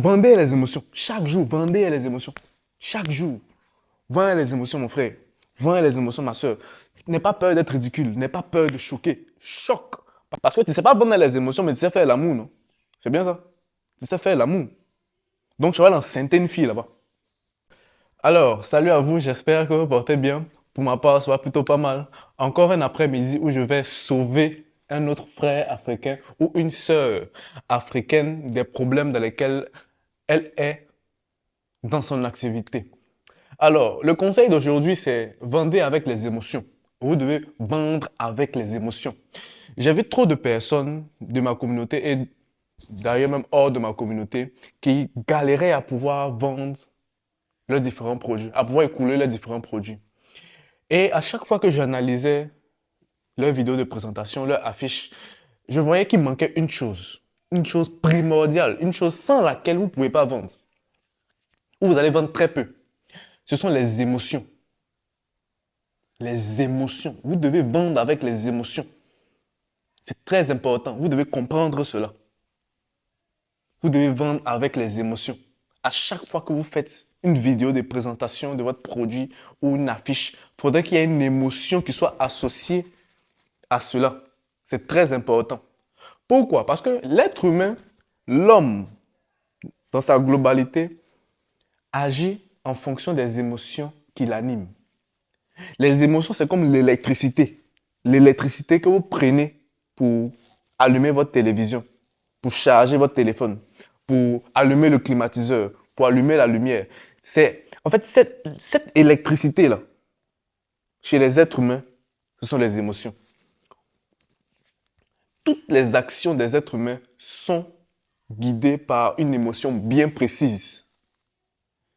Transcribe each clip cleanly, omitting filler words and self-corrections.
vendez les émotions. Chaque jour, vendez les émotions. Chaque jour. Vends les émotions, mon frère. Vends les émotions, ma soeur. N'aie pas peur d'être ridicule. N'aie pas peur de choquer. Choque. Parce que tu ne sais pas vendre les émotions, mais tu sais faire l'amour, non? C'est bien ça? Tu sais faire l'amour. Donc, tu vas l'enceinter une fille là-bas. Alors, salut à vous, j'espère que vous portez bien. Pour ma part, ça va plutôt pas mal. Encore un après-midi où je vais sauver un autre frère africain ou une sœur africaine des problèmes dans lesquels elle est dans son activité. Alors, le conseil d'aujourd'hui, c'est vendez avec les émotions. Vous devez vendre avec les émotions. J'ai vu trop de personnes de ma communauté et d'ailleurs même hors de ma communauté qui galéraient à pouvoir vendre leurs différents produits, à pouvoir écouler leurs différents produits. Et à chaque fois que j'analysais leurs vidéos de présentation, leurs affiches, je voyais qu'il manquait une chose primordiale, une chose sans laquelle vous ne pouvez pas vendre, ou vous allez vendre très peu. Ce sont les émotions. Les émotions. Vous devez vendre avec les émotions. C'est très important. Vous devez comprendre cela. Vous devez vendre avec les émotions. À chaque fois que vous faites une vidéo de présentation de votre produit ou une affiche, il faudrait qu'il y ait une émotion qui soit associée à cela. C'est très important. Pourquoi? Parce que l'être humain, l'homme, dans sa globalité, agit en fonction des émotions qui l'animent. Les émotions, c'est comme l'électricité. L'électricité que vous prenez pour allumer votre télévision, pour charger votre téléphone, pour allumer le climatiseur, pour allumer la lumière. En fait, cette électricité-là, chez les êtres humains, ce sont les émotions. Toutes les actions des êtres humains sont guidées par une émotion bien précise.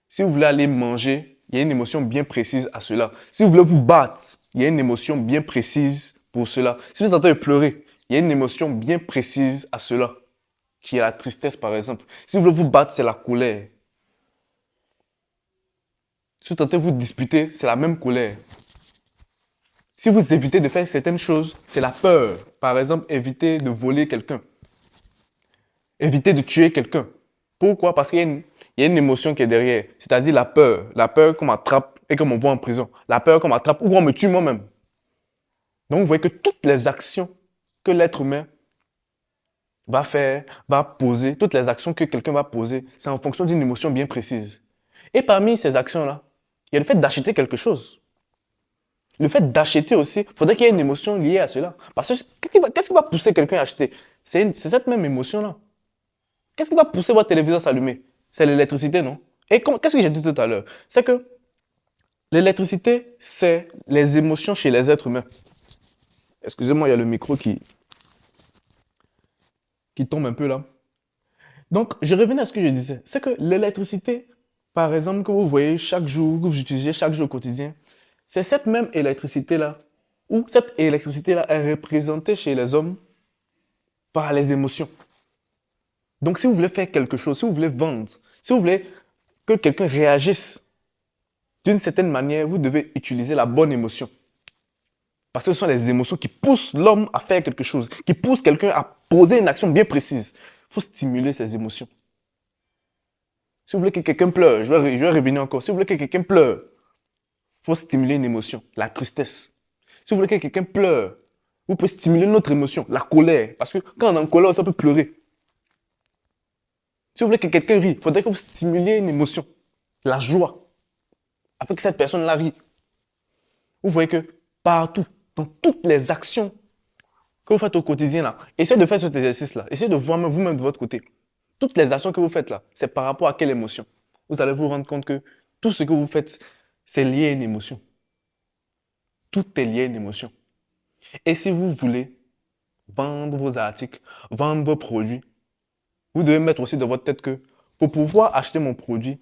Si vous voulez aller manger, il y a une émotion bien précise à cela. Si vous voulez vous battre, il y a une émotion bien précise pour cela. Si vous êtes en train de pleurer, il y a une émotion bien précise à cela, qui est la tristesse par exemple. Si vous voulez vous battre, c'est la colère. Si vous tentez de vous disputer, c'est la même colère. Si vous évitez de faire certaines choses, c'est la peur. Par exemple, éviter de voler quelqu'un. Éviter de tuer quelqu'un. Pourquoi? Parce qu'il y a une émotion qui est derrière. C'est-à-dire la peur. La peur qu'on m'attrape et qu'on m'envoie en prison. La peur qu'on m'attrape ou qu'on me tue moi-même. Donc, vous voyez que toutes les actions que l'être humain va faire, va poser, toutes les actions que quelqu'un va poser, c'est en fonction d'une émotion bien précise. Et parmi ces actions-là, il y a le fait d'acheter quelque chose. Le fait d'acheter aussi, il faudrait qu'il y ait une émotion liée à cela. Parce que qu'est-ce qui va pousser quelqu'un à acheter? C'est cette même émotion-là. Qu'est-ce qui va pousser votre téléviseur à s'allumer? C'est l'électricité, non? Et qu'est-ce que j'ai dit tout à l'heure? C'est que l'électricité, c'est les émotions chez les êtres humains. Excusez-moi, il y a le micro qui tombe un peu là. Donc, je revenais à ce que je disais. C'est que l'électricité, par exemple, que vous voyez chaque jour, que vous utilisez chaque jour au quotidien, c'est cette même électricité-là, ou cette électricité-là est représentée chez les hommes par les émotions. Donc, si vous voulez faire quelque chose, si vous voulez vendre, si vous voulez que quelqu'un réagisse d'une certaine manière, vous devez utiliser la bonne émotion. Parce que ce sont les émotions qui poussent l'homme à faire quelque chose, qui poussent quelqu'un à poser une action bien précise. Il faut stimuler ces émotions. Si vous voulez que quelqu'un pleure, je vais revenir encore. Si vous voulez que quelqu'un pleure, il faut stimuler une émotion, la tristesse. Si vous voulez que quelqu'un pleure, vous pouvez stimuler une autre émotion, la colère. Parce que quand on est en colère, ça peut pleurer. Si vous voulez que quelqu'un rie, il faudrait que vous stimuliez une émotion, la joie, afin que cette personne-là rie. Vous voyez que partout, dans toutes les actions que vous faites au quotidien, là, essayez de faire cet exercice-là. Essayez de voir vous-même de votre côté. Toutes les actions que vous faites là, c'est par rapport à quelle émotion? Vous allez vous rendre compte que tout ce que vous faites, c'est lié à une émotion. Tout est lié à une émotion. Et si vous voulez vendre vos articles, vendre vos produits, vous devez mettre aussi dans votre tête que pour pouvoir acheter mon produit,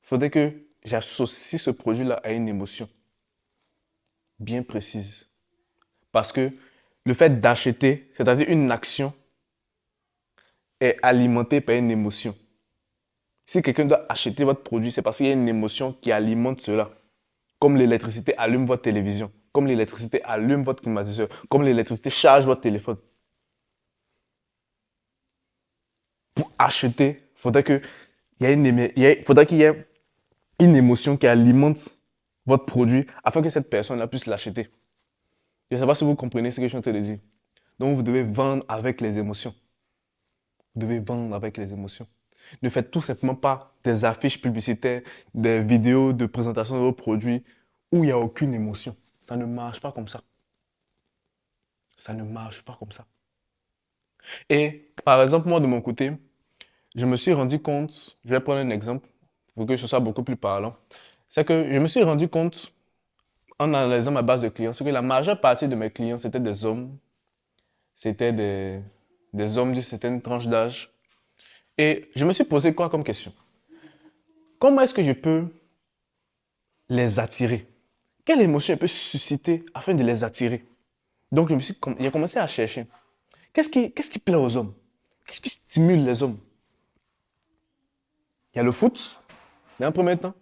il faudrait que j'associe ce produit-là à une émotion bien précise. Parce que le fait d'acheter, c'est-à-dire une action, est alimenté par une émotion. Si quelqu'un doit acheter votre produit, c'est parce qu'il y a une émotion qui alimente cela. Comme l'électricité allume votre télévision, comme l'électricité allume votre climatiseur, comme l'électricité charge votre téléphone. pour acheter, faudrait qu'il y ait une émotion qui alimente votre produit afin que cette personne-là puisse l'acheter. Je ne sais pas si vous comprenez ce que je suis en train de dire. Donc, vous devez vendre avec les émotions. Vous devez vendre avec les émotions. Ne faites tout simplement pas des affiches publicitaires, des vidéos de présentation de vos produits où il n'y a aucune émotion. Ça ne marche pas comme ça. Ça ne marche pas comme ça. Et par exemple, moi de mon côté, je me suis rendu compte, je vais prendre un exemple pour que ce soit beaucoup plus parlant, c'est que je me suis rendu compte en analysant ma base de clients, c'est que la majeure partie de mes clients, c'était des hommes, c'était des hommes d'une certaine tranche d'âge. Et je me suis posé quoi comme question? Comment est-ce que je peux les attirer? Quelle émotion je peux susciter afin de les attirer? Donc, j'ai commencé à chercher. Qu'est-ce qui plaît aux hommes? Qu'est-ce qui stimule les hommes? Il y a le foot, dans un premier temps.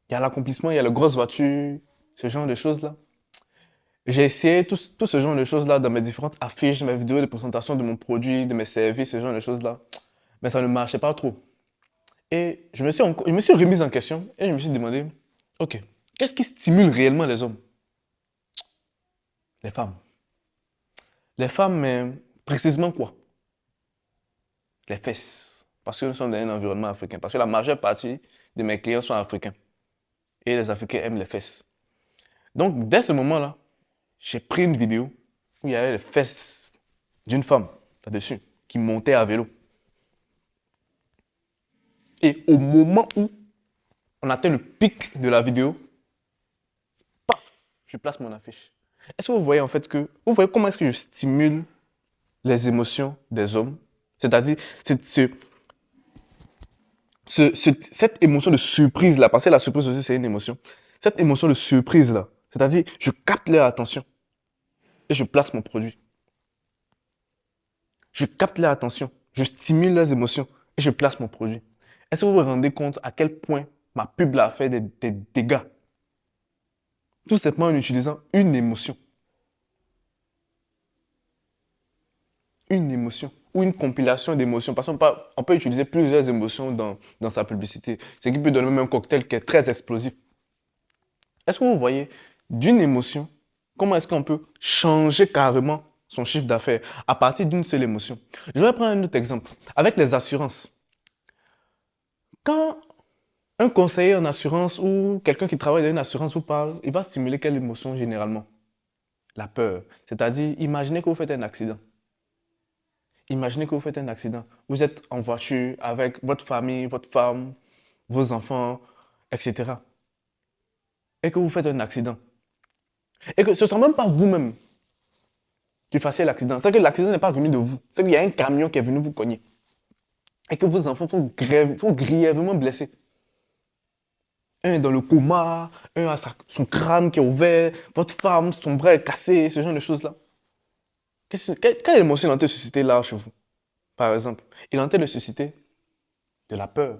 Il y a l'accomplissement, il y a les grosses voitures, ce genre de choses-là. J'ai essayé tout ce genre de choses-là dans mes différentes affiches, mes vidéos de présentation de mon produit, de mes services, ce genre de choses-là. Mais ça ne marchait pas trop. Et je me suis remis en question et je me suis demandé, OK, qu'est-ce qui stimule réellement les hommes? Les femmes. Les femmes, mais précisément quoi? Les fesses. Parce que nous sommes dans un environnement africain. Parce que la majeure partie de mes clients sont africains. Et les Africains aiment les fesses. Donc, dès ce moment-là, j'ai pris une vidéo où il y avait les fesses d'une femme là-dessus qui montait à vélo. Et au moment où on atteint le pic de la vidéo, paf, je place mon affiche. Est-ce que vous voyez en fait vous voyez comment est-ce que je stimule les émotions des hommes? C'est-à-dire, cette émotion de surprise-là, parce que la surprise aussi, c'est une émotion. Cette émotion de surprise-là, c'est-à-dire, je capte leur attention et je place mon produit. Je capte leur attention, je stimule leurs émotions et je place mon produit. Est-ce que vous vous rendez compte à quel point ma pub a fait des dégâts? Tout simplement en utilisant une émotion. Une émotion ou une compilation d'émotions. Parce qu'on peut utiliser plusieurs émotions dans sa publicité. Ce qui peut donner même un cocktail qui est très explosif. Est-ce que vous voyez d'une émotion, comment est-ce qu'on peut changer carrément son chiffre d'affaires à partir d'une seule émotion? Je vais prendre un autre exemple. Avec les assurances. Quand un conseiller en assurance ou quelqu'un qui travaille dans une assurance vous parle, il va stimuler quelle émotion généralement? La peur. C'est-à-dire, imaginez que vous faites un accident. Imaginez que vous faites un accident. Vous êtes en voiture avec votre famille, votre femme, vos enfants, etc. Et que vous faites un accident. Et que ce ne soit même pas vous-même qui fassiez l'accident. C'est que l'accident n'est pas venu de vous. C'est qu'il y a un camion qui est venu vous cogner. Et que vos enfants sont grièvement blessés. Un est dans le coma, un a son crâne qui est ouvert, votre femme, son bras est cassé, ce genre de choses-là. Quelle émotion il est en train de susciter là chez vous, par exemple? Il est en train de susciter de la peur,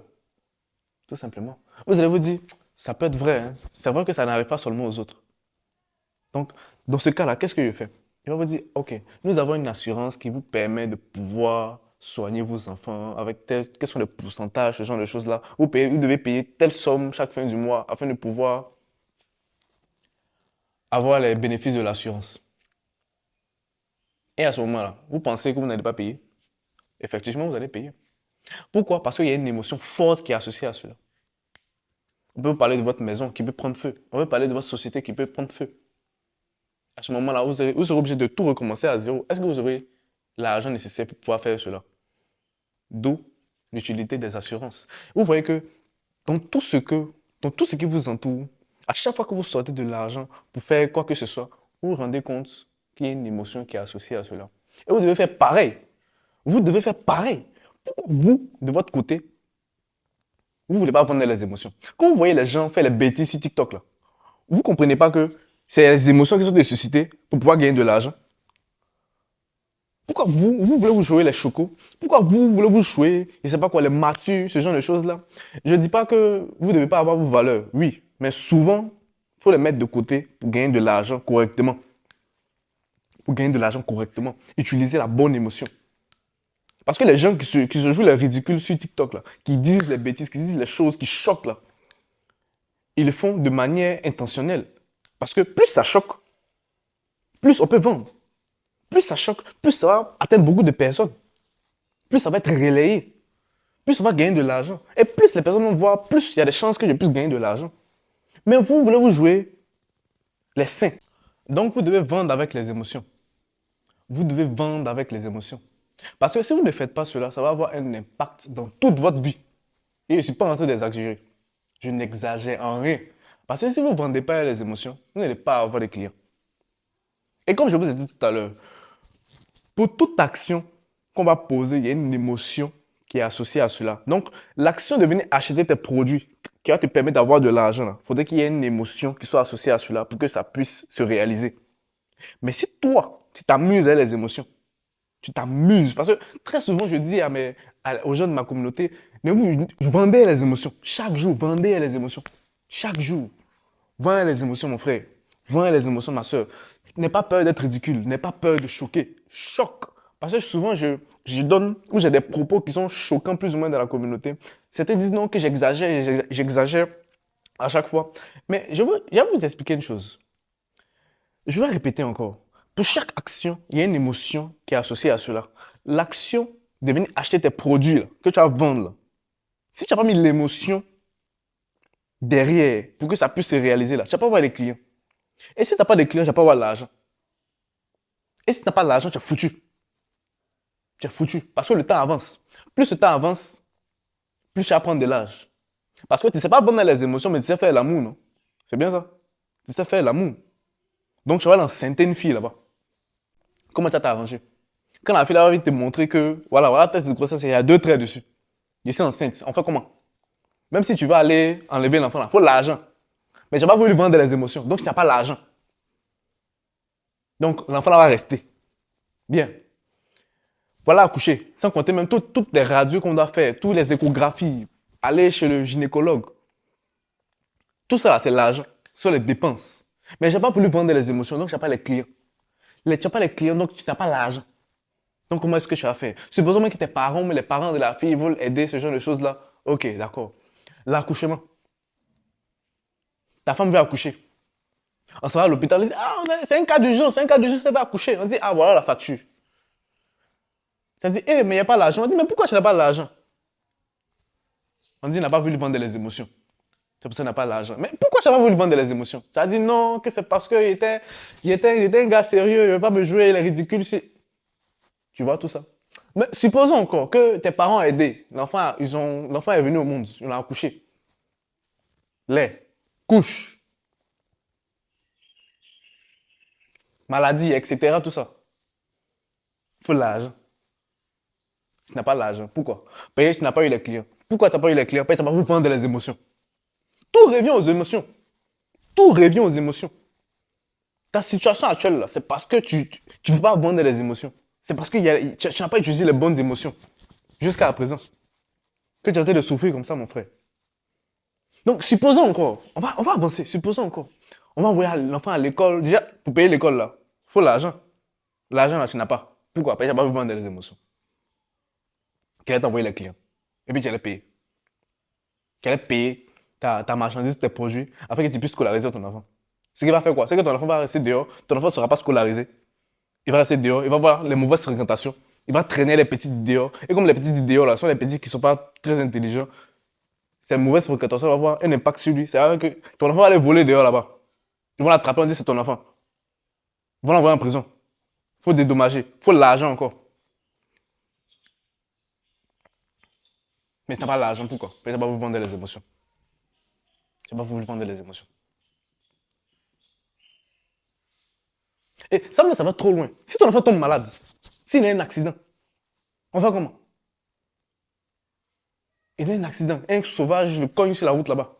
tout simplement. Vous allez vous dire, ça peut être vrai, hein. C'est vrai que ça n'arrive pas seulement aux autres. Donc, dans ce cas-là, qu'est-ce que je fais? Il va vous dire, OK, nous avons une assurance qui vous permet de pouvoir soigner vos enfants avec quels sont les pourcentages, ce genre de choses-là. Vous devez payer telle somme chaque fin du mois afin de pouvoir avoir les bénéfices de l'assurance. Et à ce moment-là, vous pensez que vous n'allez pas payer? Effectivement, vous allez payer. Pourquoi? Parce qu'il y a une émotion forte qui est associée à cela. On peut vous parler de votre maison qui peut prendre feu. On peut parler de votre société qui peut prendre feu. À ce moment-là, vous serez obligé de tout recommencer à zéro. Est-ce que vous aurez l'argent nécessaire pour pouvoir faire cela? D'où l'utilité des assurances. Vous voyez que dans tout ce qui vous entoure, à chaque fois que vous sortez de l'argent pour faire quoi que ce soit, vous vous rendez compte qu'il y a une émotion qui est associée à cela. Et vous devez faire pareil. Vous devez faire pareil. Pourquoi vous, de votre côté, vous ne voulez pas vendre les émotions? Quand vous voyez les gens faire les bêtises sur TikTok, là, vous ne comprenez pas que c'est les émotions qui sont suscitées pour pouvoir gagner de l'argent? Pourquoi vous voulez vous jouer les chocos? Pourquoi vous voulez vous jouer, je ne sais pas quoi, les matures, ce genre de choses-là? Je ne dis pas que vous ne devez pas avoir vos valeurs, oui, mais souvent, il faut les mettre de côté pour gagner de l'argent correctement. Pour gagner de l'argent correctement, utilisez la bonne émotion. Parce que les gens qui se jouent les ridicules sur TikTok, là, qui disent les bêtises, qui disent les choses qui choquent, là, ils le font de manière intentionnelle. Parce que plus ça choque, plus on peut vendre. Plus ça choque, plus ça va atteindre beaucoup de personnes. Plus ça va être relayé. Plus on va gagner de l'argent. Et plus les personnes vont voir, plus il y a des chances que je puisse gagner de l'argent. Mais vous voulez vous jouer les saints. Donc vous devez vendre avec les émotions. Vous devez vendre avec les émotions. Parce que si vous ne faites pas cela, ça va avoir un impact dans toute votre vie. Et je ne suis pas en train d'exagérer. Je n'exagère en rien. Parce que si vous ne vendez pas les émotions, vous n'allez pas avoir de clients. Et comme je vous ai dit tout à l'heure, pour toute action qu'on va poser, il y a une émotion qui est associée à cela. Donc, l'action de venir acheter tes produits qui va te permettre d'avoir de l'argent, il faudrait qu'il y ait une émotion qui soit associée à cela pour que ça puisse se réaliser. Mais si toi, tu t'amuses avec les émotions, tu t'amuses, parce que très souvent, je dis aux gens de ma communauté, mais vous, je vendais les émotions. Chaque jour, vendez les émotions. Chaque jour. Vends les émotions, mon frère. Vends les émotions, ma soeur. N'aie pas peur d'être ridicule. N'aie pas peur de choquer. Choque. Parce que souvent, je donne, ou j'ai des propos qui sont choquants plus ou moins dans la communauté. Certains disent non, que j'exagère, j'exagère à chaque fois. Mais je vais vous expliquer une chose. Je vais répéter encore. Pour chaque action, il y a une émotion qui est associée à cela. L'action de venir acheter tes produits là, que tu vas vendre, là. Si tu n'as pas mis l'émotion derrière pour que ça puisse se réaliser, là, tu ne vas pas avoir les clients. Et si tu n'as pas de clients, tu vas pas avoir l'argent. Et si tu n'as pas l'argent, tu es foutu. Tu es foutu. Parce que le temps avance. Plus le temps avance, plus tu vas prendre de l'âge. Parce que tu ne sais pas vendre les émotions, mais tu sais faire l'amour, non? C'est bien ça? Tu sais faire l'amour. Donc tu vas l'enceinter une fille là-bas. Comment tu vas t'arranger? Quand la fille là va te montrer que, voilà, test de grossesse, il y a 2 traits dessus. Je suis enceinte. On fait comment? Même si tu vas aller enlever l'enfant là, il faut l'argent. Mais tu n'as pas voulu vendre les émotions. Donc tu n'as pas l'argent. Donc l'enfant là va rester. Bien. Voilà, accoucher. Sans compter même toutes les radios qu'on doit faire, toutes les échographies, aller chez le gynécologue. Tout ça, là, c'est l'argent. Ce sont les dépenses. Mais je n'ai pas voulu vendre les émotions, donc je n'ai pas les clients. Tu n'as pas les clients, donc tu n'as pas l'argent. Donc comment est-ce que tu vas faire? Supposons même que tes parents, mais les parents de la fille veulent aider ce genre de choses-là. Ok, d'accord. L'accouchement. Ta femme veut accoucher. On s'en va à l'hôpital, on dit, ah, c'est un cas d'urgence, c'est un cas d'urgence, elle va accoucher. On dit, ah, voilà la facture. Ça dit, eh, mais il n'y a pas l'argent. On dit, mais pourquoi tu n'as pas l'argent? On dit, il n'a pas voulu vendre les émotions. C'est pour ça qu'il n'a pas l'argent. Mais pourquoi tu n'as pas voulu vendre les émotions? Tu as dit non, que c'est parce qu'il était un gars sérieux, il ne veut pas me jouer, il est ridicule. Tu vois tout ça. Mais supposons encore que tes parents ont aidé. L'enfant est venu au monde, ils l'ont accouché. Lait, couche, maladie, etc. Tout ça. Il faut l'argent. Tu n'as pas l'argent. Pourquoi? Parce que tu n'as pas eu les clients. Pourquoi tu n'as pas eu les clients? Parce que tu n'as pas voulu vendre les émotions. Tout revient aux émotions. Tout revient aux émotions. Ta situation actuelle, là, c'est parce que tu ne peux pas vendre les émotions. C'est parce que tu n'as pas utilisé les bonnes émotions jusqu'à présent. Que tu as été de souffrir comme ça, mon frère. Donc, supposons encore, on va avancer, supposons encore. On va envoyer l'enfant à l'école. Déjà, pour payer l'école, là, il faut l'argent. L'argent, là, tu n'as pas. Pourquoi? Parce que tu n'as pas vendre les émotions. Qu'elle allait t'envoyer les clients. Et puis, tu allais payer. Qu'elle allait payer ta marchandise, tes produits, afin que tu puisses scolariser ton enfant. Ce qui va faire quoi? C'est que ton enfant va rester dehors, ton enfant ne sera pas scolarisé. Il va rester dehors, il va voir les mauvaises fréquentations, il va traîner les petits dehors. Et comme les petits dehors là sont les petits qui ne sont pas très intelligents, ces mauvaises fréquentations vont avoir un impact sur lui. C'est-à-dire que ton enfant va aller voler dehors là-bas. Ils vont l'attraper, on dit c'est ton enfant. Ils vont l'envoyer en prison. Il faut dédommager, il faut l'argent encore. Mais tu n'as pas l'argent, pourquoi? Parce que tu n'as pas voulu vendre les émotions. Tu n'as pas voulu vendre les émotions. Et ça va trop loin. Si ton enfant tombe malade, s'il a un accident, on va comment? Il a un accident, un sauvage le cogne sur la route là-bas.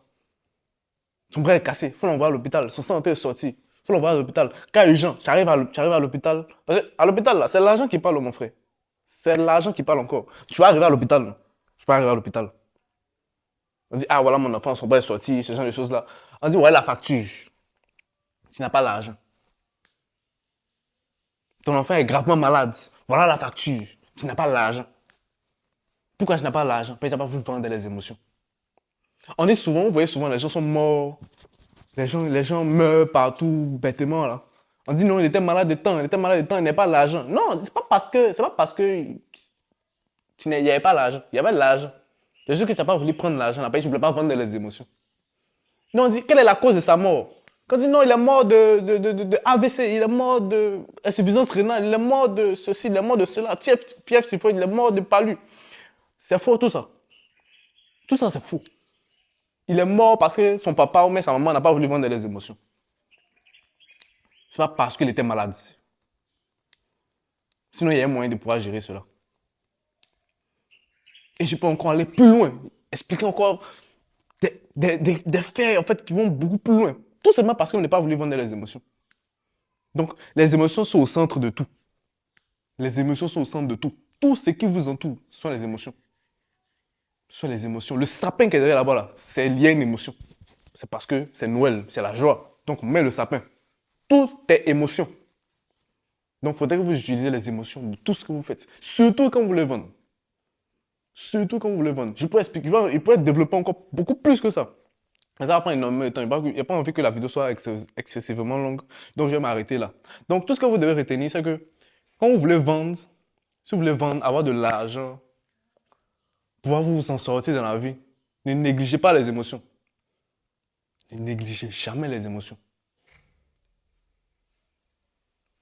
Son bras est cassé, il faut l'envoyer à l'hôpital. Son sang est sorti, il faut l'envoyer à l'hôpital. Cas urgent, tu arrives à l'hôpital. Parce qu'à l'hôpital, là, c'est l'argent qui parle, mon frère. C'est l'argent qui parle encore. Tu vas arriver à l'hôpital, non? Tu vas arriver à l'hôpital. On dit, ah voilà, mon enfant, son bras est sorti, ce genre de choses-là. On dit, ouais, la facture. Tu n'as pas l'argent. Ton enfant est gravement malade. Voilà la facture. Tu n'as pas l'argent. Pourquoi je n'ai pas l'argent? Parce que je n'ai pas voulu vendre les émotions. On dit souvent, vous voyez souvent, les gens sont morts. Les gens meurent partout, bêtement, là. On dit non, il était malade de temps, il était malade de temps, il n'a pas l'argent. Non, c'est pas parce que il n'y avait pas l'argent. Il y avait de l'argent. C'est juste que tu n'as pas voulu prendre l'argent, là, parce que tu ne voulais pas vendre les émotions. Non, on dit, quelle est la cause de sa mort? Quand on dit non, il est mort de AVC, il est mort d'insuffisance rénale, il est mort de ceci, il est mort de cela, fièvre typhoïde, il est mort de palu. C'est faux tout ça. Tout ça, c'est faux. Il est mort parce que son papa ou même sa maman n'a pas voulu vendre les émotions. C'est pas parce qu'il était malade. Sinon, il y a un moyen de pouvoir gérer cela. Et je peux encore aller plus loin, expliquer encore des faits en fait, qui vont beaucoup plus loin. Tout simplement parce qu'on n'a pas voulu vendre les émotions. Donc, les émotions sont au centre de tout. Les émotions sont au centre de tout. Tout ce qui vous entoure sont les émotions. Sont les émotions. Le sapin qui est derrière là-bas, là, c'est lié à une émotion. C'est parce que c'est Noël, c'est la joie. Donc, on met le sapin. Tout est émotion. Donc, il faudrait que vous utilisez les émotions de tout ce que vous faites. Surtout quand vous voulez vendre. Surtout quand vous voulez vendre. Je peux expliquer, il peut être développé encore beaucoup plus que ça. Mais ça va prendre énormément de temps. Il n'y a pas envie que la vidéo soit excessivement longue. Donc, je vais m'arrêter là. Donc, tout ce que vous devez retenir, c'est que quand vous voulez vendre, si vous voulez vendre, avoir de l'argent, pouvoir vous en sortir dans la vie, ne négligez pas les émotions. Ne négligez jamais les émotions.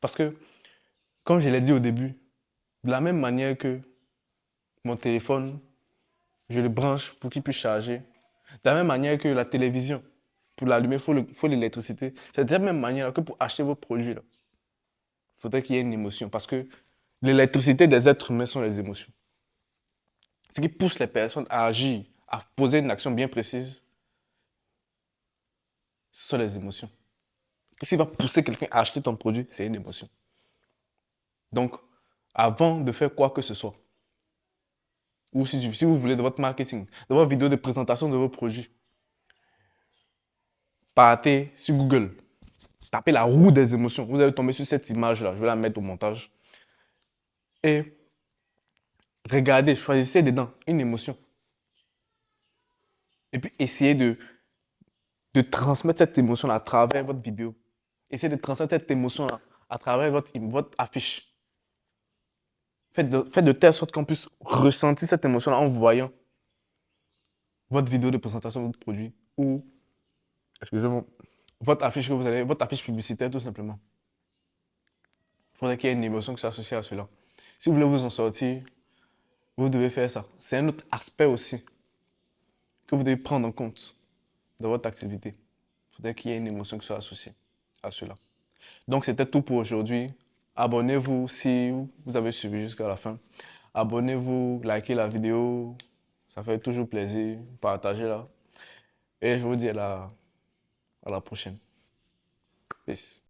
Parce que, comme je l'ai dit au début, de la même manière que mon téléphone, je le branche pour qu'il puisse charger, de la même manière que la télévision, pour l'allumer, il faut l'électricité. C'est de la même manière que pour acheter vos produits. Il faudrait qu'il y ait une émotion. Parce que l'électricité des êtres humains sont les émotions. Ce qui pousse les personnes à agir, à poser une action bien précise, ce sont les émotions. Ce qui va pousser quelqu'un à acheter ton produit, c'est une émotion. Donc, avant de faire quoi que ce soit, ou si vous voulez de votre marketing, de votre vidéo de présentation de vos produits, partez sur Google, tapez la roue des émotions. Vous allez tomber sur cette image-là, je vais la mettre au montage. Et regardez, choisissez dedans une émotion. Et puis essayez de transmettre cette émotion-là à travers votre vidéo. Essayez de transmettre cette émotion-là à travers votre affiche. Faites de telle sorte qu'on puisse ressentir cette émotion-là en voyant votre vidéo de présentation de votre produit ou, excusez-moi, votre affiche publicitaire tout simplement. Il faudrait qu'il y ait une émotion qui soit associée à cela. Si vous voulez vous en sortir, vous devez faire ça. C'est un autre aspect aussi que vous devez prendre en compte dans votre activité. Il faudrait qu'il y ait une émotion qui soit associée à cela. Donc, c'était tout pour aujourd'hui. Abonnez-vous si vous avez suivi jusqu'à la fin. Abonnez-vous, likez la vidéo. Ça fait toujours plaisir. Partagez-la. Et je vous dis à la prochaine. Peace.